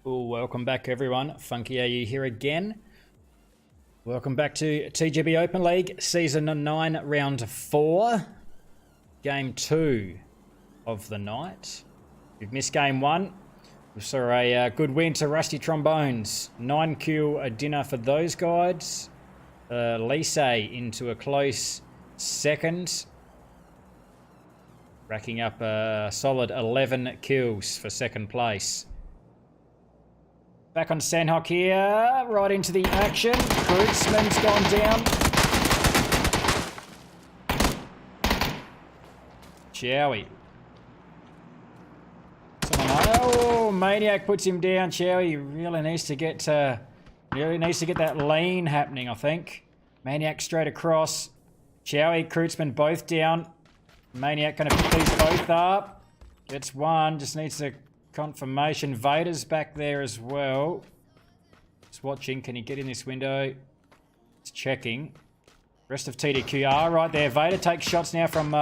Oh, welcome back everyone. Funky AU here again. Welcome back to TGB Open League Season 9 Round 4. Game 2 of the night. We've missed Game 1. We saw a good win to Rusty Trombones. 9 kill a dinner for those guys. Lise into a close second. Racking up a solid 11 kills for second place. Back on Sandhawk here, right into the action. Kreutzmann's gone down. Chowie. Oh, Maniac puts him down. Chowie really needs to get that lean happening, I think. Maniac straight across. Chowie, Kreutzmann both down. Maniac going to pick these both up. Gets one, just needs a confirmation. Vader's back there as well. Just watching. Can he get in this window? It's checking. Rest of TDQ are right there. Vader takes shots now from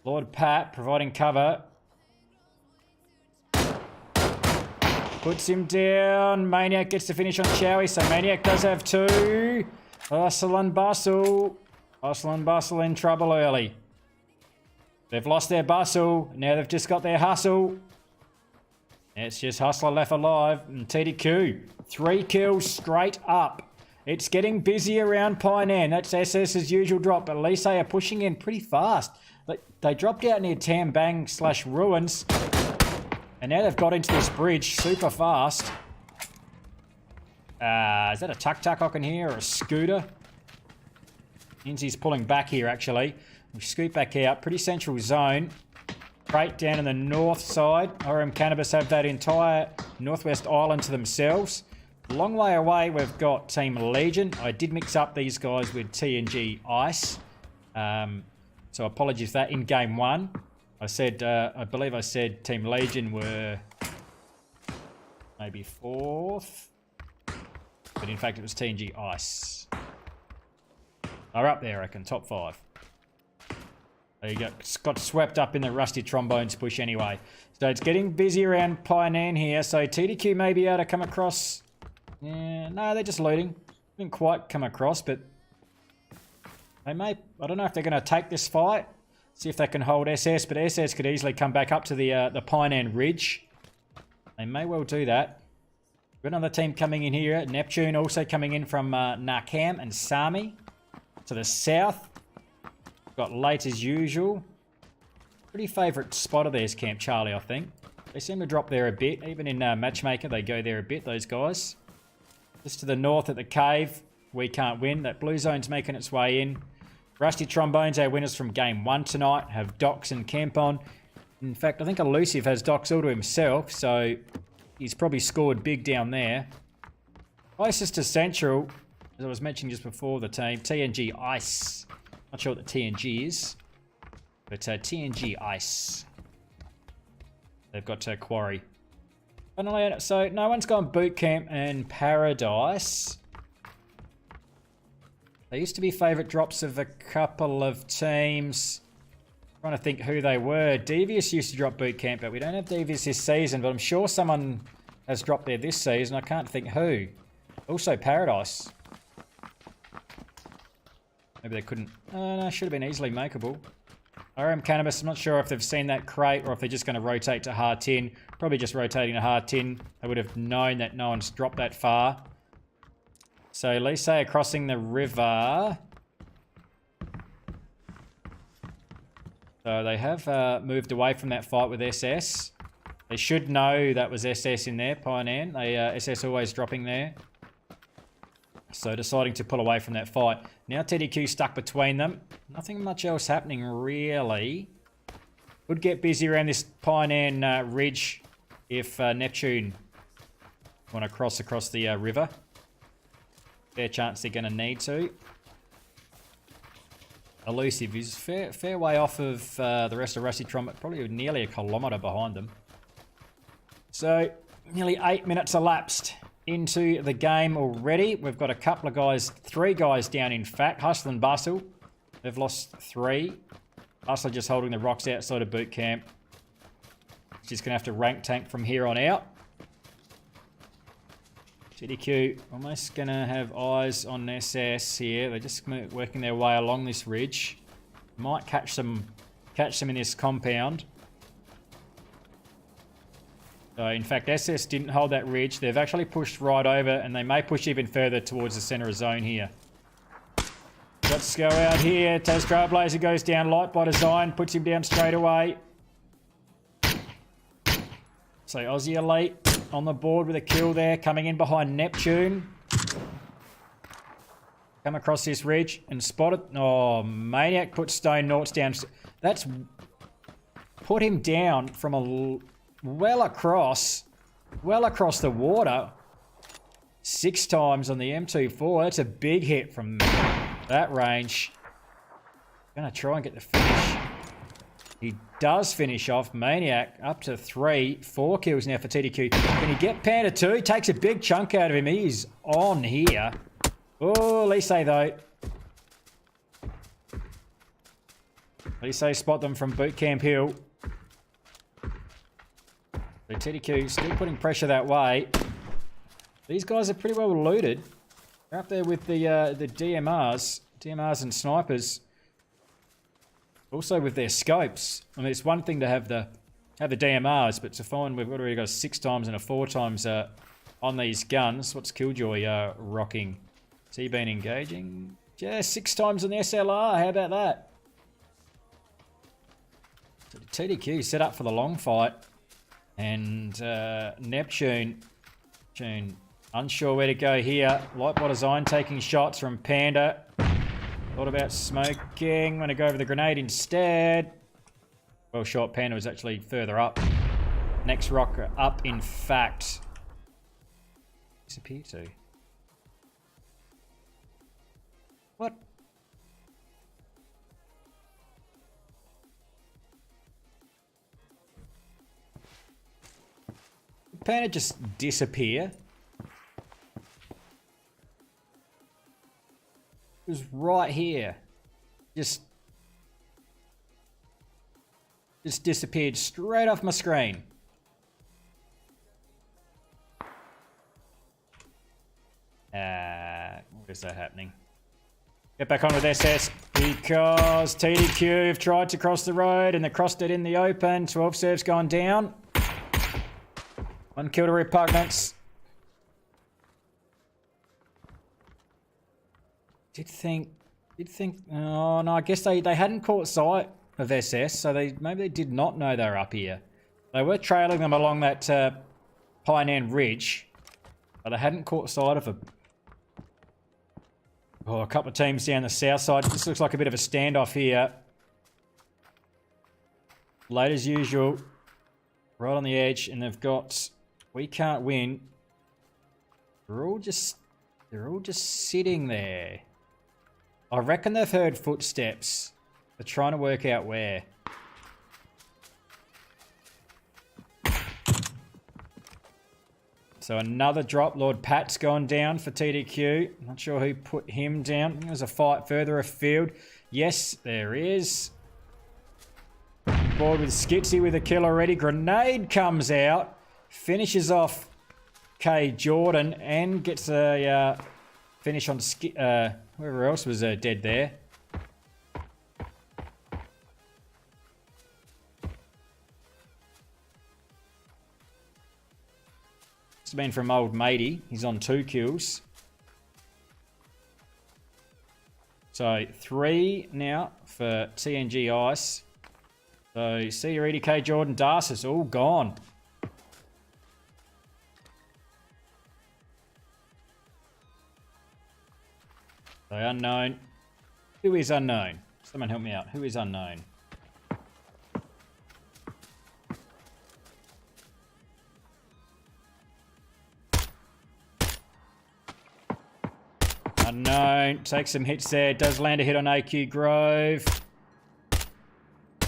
Lord Pat, providing cover. Puts him down. Maniac gets to finish on Chowie, so Maniac does have two. Hustle and bustle. Hustle and bustle in trouble early. They've lost their bustle. Now they've just got their hustle. It's just Hustler left alive. And TDQ, 3 kills straight up. It's getting busy around Pine. That's SS's usual drop, but Lise are pushing in pretty fast. They dropped out near Tambang / Ruins. And now they've got into this bridge super fast. Is that a tuk-tuk I can hear or a scooter? Inzy's pulling back here actually. We scoot back out. Pretty central zone. Crate down in the north side. RM Cannabis have that entire northwest island to themselves. A long way away we've got Team Legion. I did mix up these guys with TNG Ice. So apologies for that in game 1. I believe I said Team Legion were maybe 4th. But in fact it was TNG Ice. They're up there I reckon, top 5. There you go. It's got swept up in the Rusty Trombones push anyway. So it's getting busy around Pioneer here. So TDQ may be able to come across. Yeah, no, they're just looting. Didn't quite come across, but they may. I don't know if they're going to take this fight. See if they can hold SS, but SS could easily come back up to the Pine Ridge. They may well do that. Got another team coming in here. Neptune also coming in from Narkam and Sami to the south. Got late as usual. Pretty favourite spot of theirs, Camp Charlie, I think. They seem to drop there a bit. Even in Matchmaker, they go there a bit, those guys. Just to the north at the cave, we can't win. That blue zone's making its way in. Rusty Trombones, our winners from game 1 tonight, have Docs and Camp on. In fact, I think Elusive has Docs all to himself, so he's probably scored big down there. Closest to Central, as I was mentioning just before the team, TNG Ice. Not sure what the TNG is, but TNG Ice. They've got Quarry. So no one's gone Boot Camp and Paradise. They used to be favourite drops of a couple of teams. I'm trying to think who they were. Devious used to drop Boot Camp, but we don't have Devious this season. But I'm sure someone has dropped there this season. I can't think who. Also Paradise. Maybe they couldn't. No, should have been easily makeable. RM Cannabis, I'm not sure if they've seen that crate or if they're just going to rotate to hard tin. Probably just rotating to hard tin. They would have known that no one's dropped that far. So Lise are crossing the river. So they have moved away from that fight with SS. They should know that was SS in there, Pioneer. SS always dropping there. So deciding to pull away from that fight. Now TDQ stuck between them. Nothing much else happening really. Would get busy around this Pioneer Ridge if Neptune want to cross across the river. Fair chance they're going to need to. Elusive is fair way off of the rest of Rusty Trom, probably nearly a kilometre behind them. So nearly 8 minutes elapsed into the game already. We've got a couple of guys, 3 guys down in fact. Hustle and Bustle, they've lost 3. Hustler just holding the rocks outside of boot camp. She's going to have to rank tank from here on out. TDQ almost going to have eyes on SS here. They're just working their way along this ridge. Might catch them in this compound. So in fact, SS didn't hold that ridge. They've actually pushed right over, and they may push even further towards the center of zone here. Let's go out here. Taz Trailblazer goes down, light by design, puts him down straight away. So Aussie Elite on the board with a kill there, coming in behind Neptune. Come across this ridge and spot it. Oh, Maniac put Stone Noughts down. That's put him down from a well across the water. 6 times on the M24. That's a big hit from that range. Gonna try and get the finish. He does finish off. Maniac up to 3. 4 kills now for TDQ. Can he get Panda 2? He takes a big chunk out of him. He's on here. Oh, Lise though. Lise spot them from Boot Camp Hill. So TDQ still putting pressure that way. These guys are pretty well looted. They're up there with the DMRs and snipers. Also with their scopes. I mean, it's one thing to have the DMRs, but to find we've already got a 6 times and a 4 times on these guns. What's Killjoy rocking? Has he been engaging? Yeah, 6 times on the SLR. How about that? So TDQ set up for the long fight, and Neptune unsure where to go here. Light by design taking shots from Panda. Thought about smoking. I'm going to go over the grenade instead. Well shot. Panda was actually further up. Next rock up, in fact. Disappear to. What? Did Panda just disappear? It was right here. Just disappeared straight off my screen. What is that happening? Get back on with SS because TDQ have tried to cross the road and they crossed it in the open. 12 serves gone down. 1 kill to Repugnance. Did think, oh no, I guess they hadn't caught sight of SS, so maybe they did not know they were up here. They were trailing them along that Pine End Ridge, but they hadn't caught sight of them. Oh, a couple of teams down the south side. This looks like a bit of a standoff here. Late as usual, right on the edge, and they've got, we can't win. They're all just sitting there. I reckon they've heard footsteps. They're trying to work out where. So another drop. Lord Pat's gone down for TDQ. Not sure who put him down. There's a fight further afield. Yes, there is. Board with Skitsy with a kill already. Grenade comes out. Finishes off K. Jordan and gets a finish on whoever else was dead there. It's been from old matey. He's on 2 kills. So 3 now for TNG Ice. So see your EDK Jordan Darcis all gone. So unknown. Who is unknown? Someone help me out. Who is unknown? Unknown. Takes some hits there. Does land a hit on AQ Grove.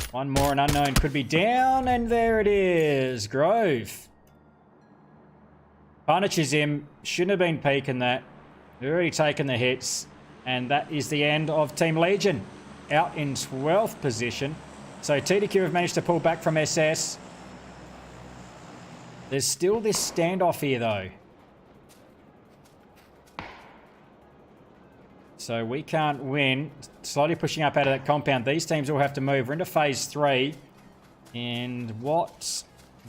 One more and unknown could be down. And there it is. Grove. Punishes him. Shouldn't have been peeking that. They've already taken the hits. And that is the end of Team Legion. Out in 12th position. So TDQ have managed to pull back from SS. There's still this standoff here though. So we can't win. Slowly pushing up out of that compound. These teams all have to move. We're into phase 3. And what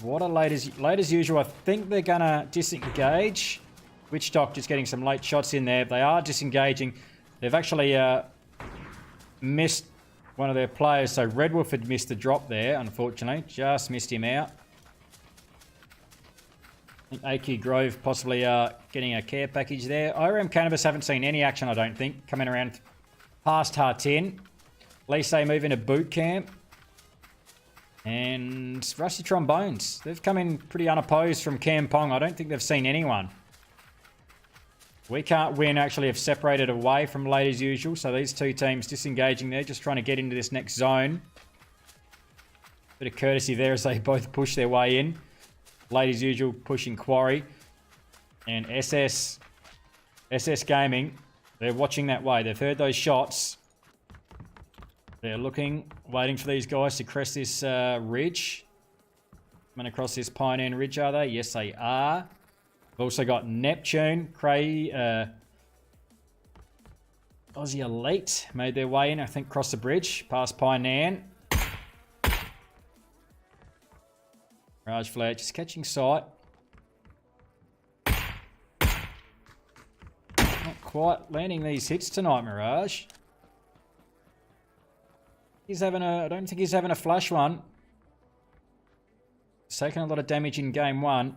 are late as usual? I think they're going to disengage. Witchstock just getting some late shots in there. They are disengaging. They've actually missed one of their players. So Red Wolf had missed the drop there, unfortunately. Just missed him out. I think AQ Grove possibly getting a care package there. IRM Cannabis haven't seen any action, I don't think. Coming around past Hartin. Lise moving to boot camp. And Rusty Trombones. They've come in pretty unopposed from Kampong. I don't think they've seen anyone. We can't win, actually have separated away from late as usual. So these two teams disengaging there, just trying to get into this next zone. Bit of courtesy there as they both push their way in. Late as usual pushing Quarry. And SS Gaming, they're watching that way. They've heard those shots. They're looking, waiting for these guys to crest this ridge. Coming across this Pine End Ridge, are they? Yes, they are. We've also got Neptune, Aussie Elite made their way in, I think, across the bridge, past Pine End. Mirage Flare just catching sight. Not quite landing these hits tonight, Mirage. I don't think he's having a flash one. He's taken a lot of damage in game 1.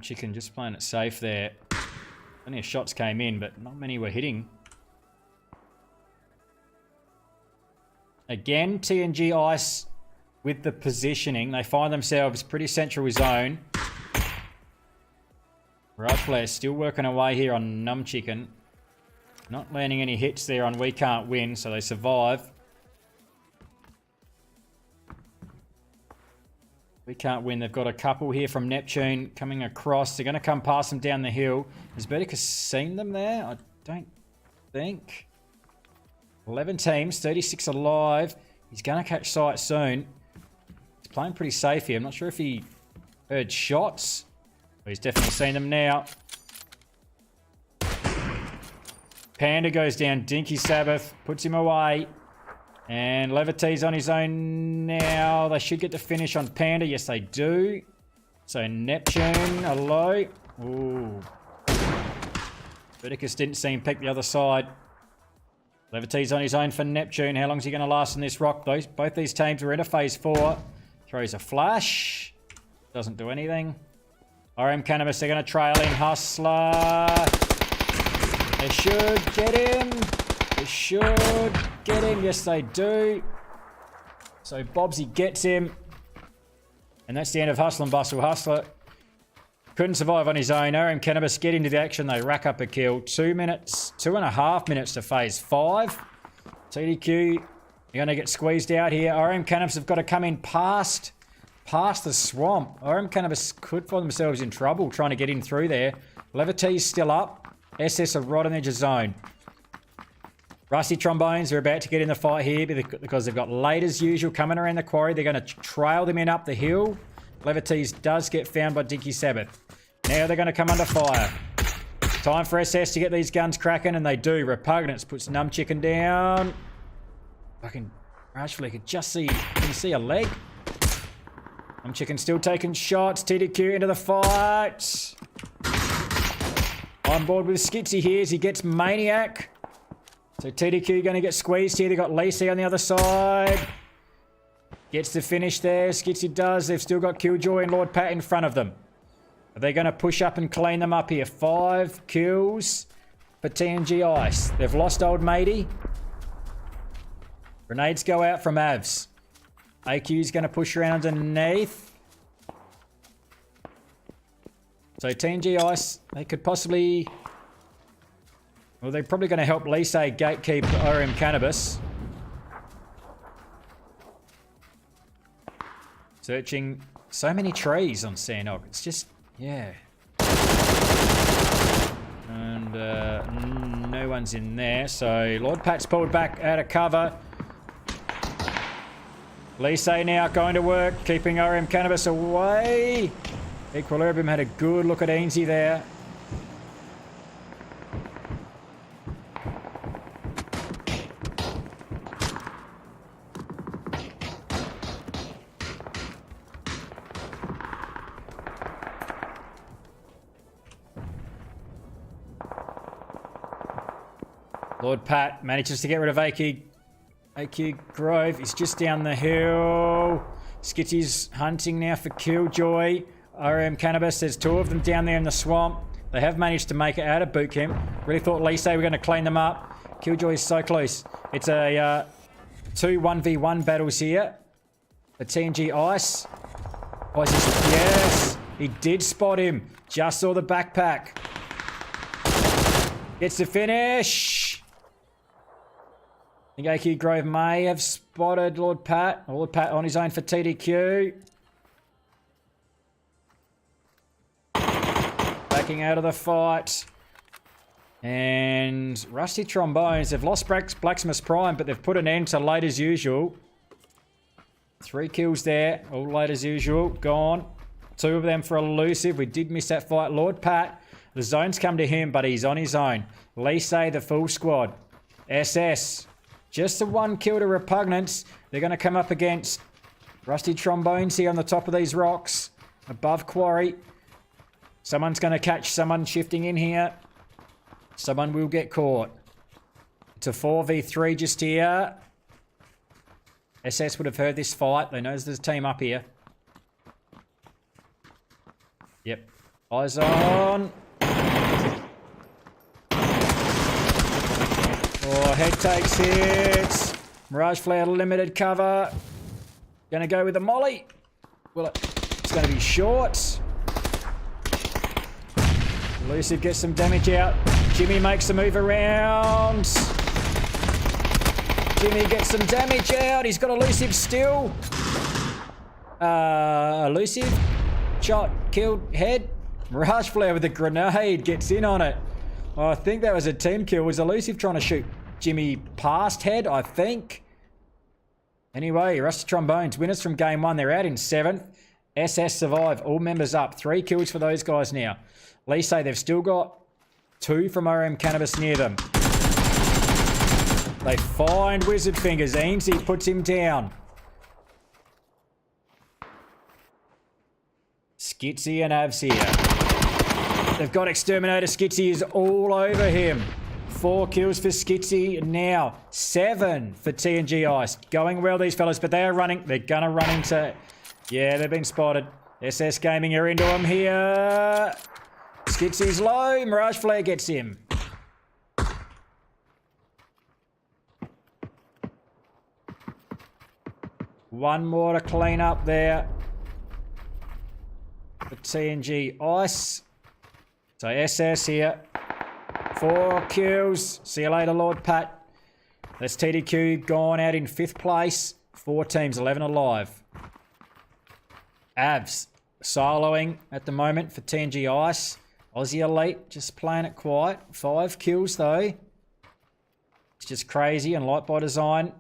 Chicken just playing it safe there. Plenty of shots came in, but not many were hitting. Again, TNG Ice with the positioning. They find themselves pretty central zone. Mirage Flare still working away here on Numb Chicken. Not landing any hits there on We Can't Win, so they survive. We Can't Win. They've got a couple here from Neptune coming across. They're going to come past them down the hill. Has Bedica seen them there? I don't think. 11 teams, 36 alive. He's going to catch sight soon. He's playing pretty safe here. I'm not sure if he heard shots. But he's definitely seen them now. Panda goes down. Dinky Sabbath puts him away. And Levity's on his own now. They should get the finish on Panda. Yes, they do. So Neptune, hello. Ooh. Verticus didn't see him pick the other side. Levity's on his own for Neptune. How long is he going to last on this rock? Both these teams are in a phase 4. Throws a flash. Doesn't do anything. RM Cannabis, they're going to trail in. Hustler. They should get him. They should get him. Yes, they do. So Bobsy gets him. And that's the end of Hustle and Bustle. Hustler couldn't survive on his own. RM Cannabis get into the action. They rack up a kill. 2.5 minutes to phase 5. TDQ, you're going to get squeezed out here. RM Cannabis have got to come in past the swamp. RM Cannabis could find themselves in trouble trying to get in through there. Levity's still up. SS are right on the edge of zone. Rusty Trombones are about to get in the fight here because they've got late as usual coming around the quarry. They're going to trail them in up the hill. Levity's does get found by Dinky Sabbath. Now they're going to come under fire. Time for SS to get these guns cracking, and they do. Repugnance puts Numb Chicken down. Fucking Rashford could just see, can you see a leg? Numb Chicken still taking shots. TDQ into the fight. On board with Skitsy here as he gets Maniac. So TDQ going to get squeezed here. They've got Lacey on the other side. Gets the finish there. Skitsy does. They've still got Killjoy and Lord Pat in front of them. Are they going to push up and clean them up here? 5 kills for TNG Ice. They've lost old matey. Grenades go out from Avs. AQ's going to push around underneath. So TNG Ice, they could possibly... Well, they're probably going to help Lisa gatekeep RM Cannabis. Searching so many trees on Sandog. It's just, yeah. And no one's in there. So Lord Pat's pulled back out of cover. Lisa now going to work, keeping RM Cannabis away. Equilibrium had a good look at Ainsley there. Lord Pat manages to get rid of AQ Grove. He's just down the hill. Skitsy's hunting now for Killjoy. RM Cannabis, there's 2 of them down there in the swamp. They have managed to make it out of boot camp. Really thought Lise were going to clean them up. Killjoy is so close. It's a 2 1v1 battles here. The TNG Ice. Oh, yes, he did spot him. Just saw the backpack. Gets the finish. I think AQ Grove may have spotted Lord Pat. Lord Pat on his own for TDQ. Backing out of the fight. And Rusty Trombones, they've lost Blacksmith's Prime, but they've put an end to late as usual. 3 kills there, all late as usual, gone. 2 of them for elusive. We did miss that fight. Lord Pat, the zone's come to him, but he's on his own. Lise, the full squad. SS, just the 1 kill to Repugnance. They're going to come up against Rusty Trombones here on the top of these rocks, above Quarry. Someone's going to catch someone shifting in here. Someone will get caught. It's a 4v3 just here. SS would have heard this fight. They know there's a team up here. Yep. Eyes on. Oh, head takes hits. Mirage Flare limited cover. Gonna go with the molly. Well, it's gonna be short. Elusive gets some damage out. Jimmy makes a move around. Jimmy gets some damage out. He's got Elusive still. Elusive. Shot. Killed. Head. Mirage Flare with a grenade. Gets in on it. Oh, I think that was a team kill. Was Elusive trying to shoot Jimmy past Head, I think. Anyway, Rusty Trombones. Winners from game 1. They're out in 7th. SS survive. All members up. 3 kills for those guys now. Lise, they've still got 2 from RM Cannabis near them. They find Wizard Fingers. Ainsley puts him down. Skitsy and Avs here. They've got Exterminator. Skitsy is all over him. 4 kills for Skitsy. Now 7 for TNG Ice. Going well, these fellas, but they are running. They're going to run into... Yeah, they've been spotted. SS Gaming are into him here. Skitsy's low. Mirage Flare gets him. One more to clean up there. The TNG Ice. So SS here. 4 kills. See you later, Lord Pat. That's TDQ gone out in 5th place. 4 teams, 11 alive. Avs soloing at the moment for TNG Ice. Aussie Elite just playing it quiet. 5 kills though. It's just crazy and light by design.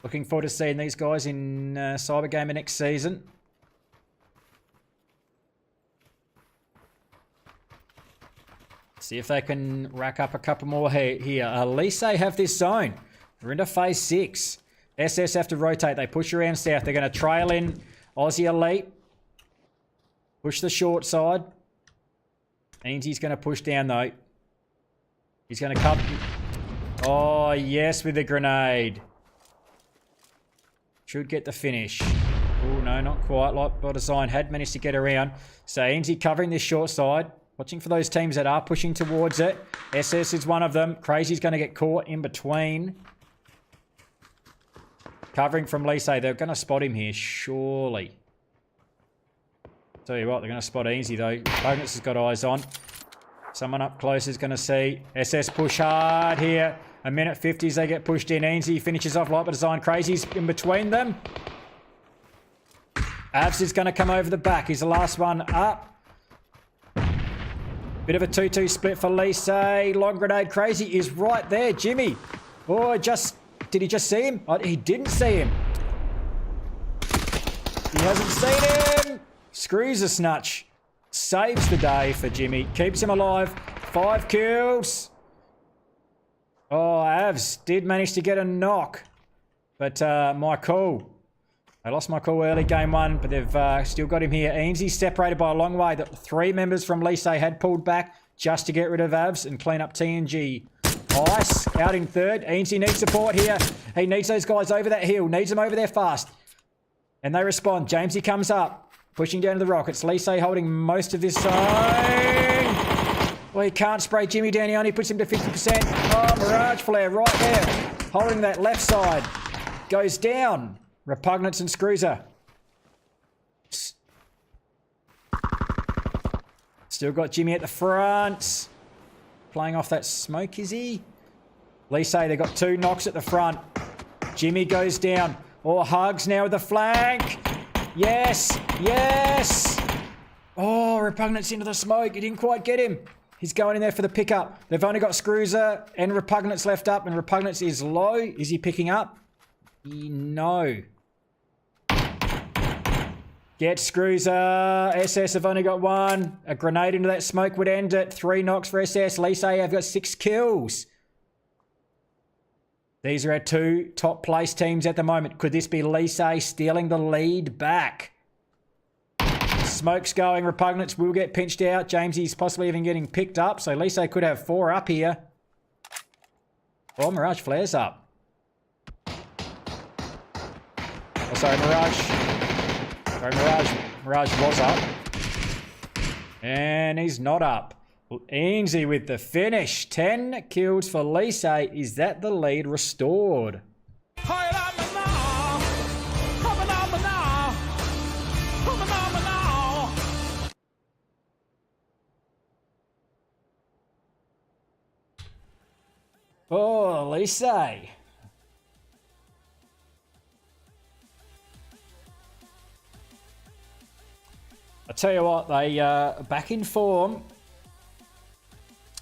Looking forward to seeing these guys in Cyber Gamer next season. See if they can rack up a couple more here. Lise have this zone. We're into phase 6. SS have to rotate. They push around south. They're going to trail in Aussie Elite. Push the short side. Ainsley's going to push down though. He's going to cover. Oh, yes, with the grenade. Should get the finish. Oh, no, not quite. Like by design, had managed to get around. So Ainsley covering this short side. Watching for those teams that are pushing towards it. SS is one of them. Crazy's going to get caught in between. Covering from Lise. They're going to spot him here, surely. Tell you what, they're going to spot Ainsley though. Bognus has got eyes on. Someone up close is going to see. SS push hard here. A minute 50 as they get pushed in. Ainsley finishes off light by design. Crazy's in between them. Avs is going to come over the back. He's the last one up. Bit of a 2-2 split for Lise. Long grenade. Crazy is right there. Jimmy. Oh, did he just see him? Oh, he didn't see him. He hasn't seen him. Screws a snatch. Saves the day for Jimmy. Keeps him alive. 5 kills. Oh, Avs did manage to get a knock. But my call. They lost my call early game 1, but they've still got him here. Ainsley separated by a long way. The 3 members from Lise had pulled back just to get rid of Avs and clean up TNG. Ice out in third. Eansy needs support here. He needs those guys over that hill. Needs them over there fast. And they respond. Jamesy comes up. Pushing down to the rockets. Lise holding most of this zone. Well, he can't spray Jimmy down. He only puts him to 50%. Oh, Mirage Flare right there. Holding that left side. Goes down. Repugnance and Scruiser. Still got Jimmy at the front. Playing off that smoke, is he? Lise, they got 2 knocks at the front. Jimmy goes down. Oh, Hugs now with the flank. Yes, yes. Oh, Repugnance into the smoke. He didn't quite get him. He's going in there for the pickup. They've only got Scruiser and Repugnance left up, and Repugnance is low. Is he picking up? No. Get Scruiser. SS have only got 1. A grenade into that smoke would end it. 3 knocks for SS. Lise have got 6 kills. These are our 2 top place teams at the moment. Could this be Lise stealing the lead back? Smoke's going. Repugnance will get pinched out. Jamesy's possibly even getting picked up. So Lise could have 4 up here. Oh, Mirage flares up. Oh, sorry, Mirage. Sorry, Mirage was up. And he's not up. Well, Eansy with the finish. 10 kills for Lise. Is that the lead restored? Oh, Lise. I tell you what, they back in form.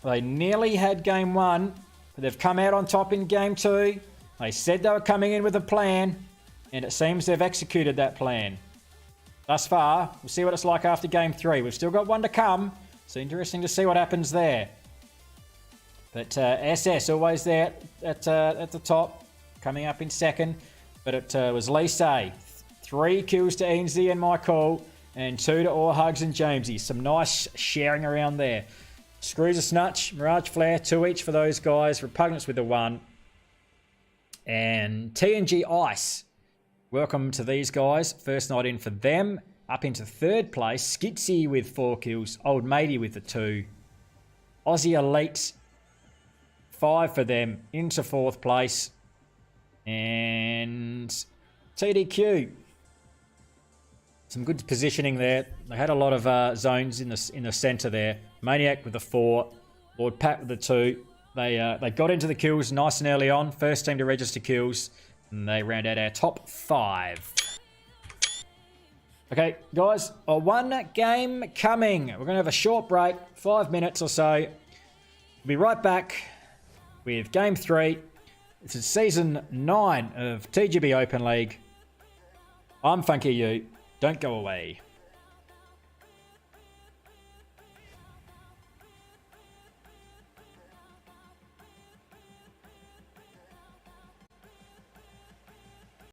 They nearly had game 1, but they've come out on top in game 2. They said they were coming in with a plan, and it seems they've executed that plan. Thus far, we'll see what it's like after game 3. We've still got 1 to come. It's interesting to see what happens there. But SS always there at the top, coming up in second. But it was Lise. 3 kills to Eansy and Michael. And 2 to All Hugs and Jamesy. Some nice sharing around there. Screws a Snutch, Mirage Flare, 2 each for those guys. Repugnance with the 1. And TNG Ice. Welcome to these guys. First night in for them. Up into 3rd place. Skitsy with 4 kills. Old Matey with the 2. Aussie Elite. 5 for them. Into 4th place. And TDQ. Some good positioning there. They had a lot of zones in the centre there. Maniac with the 4. Lord Pat with the 2. They got into the kills nice and early on. First team to register kills. And they round out our top 5. Okay, guys. 1 game coming. We're going to have a short break. 5 minutes or so. We'll be right back with game 3. This is season 9 of TGB Open League. I'm Funky You. Don't go away.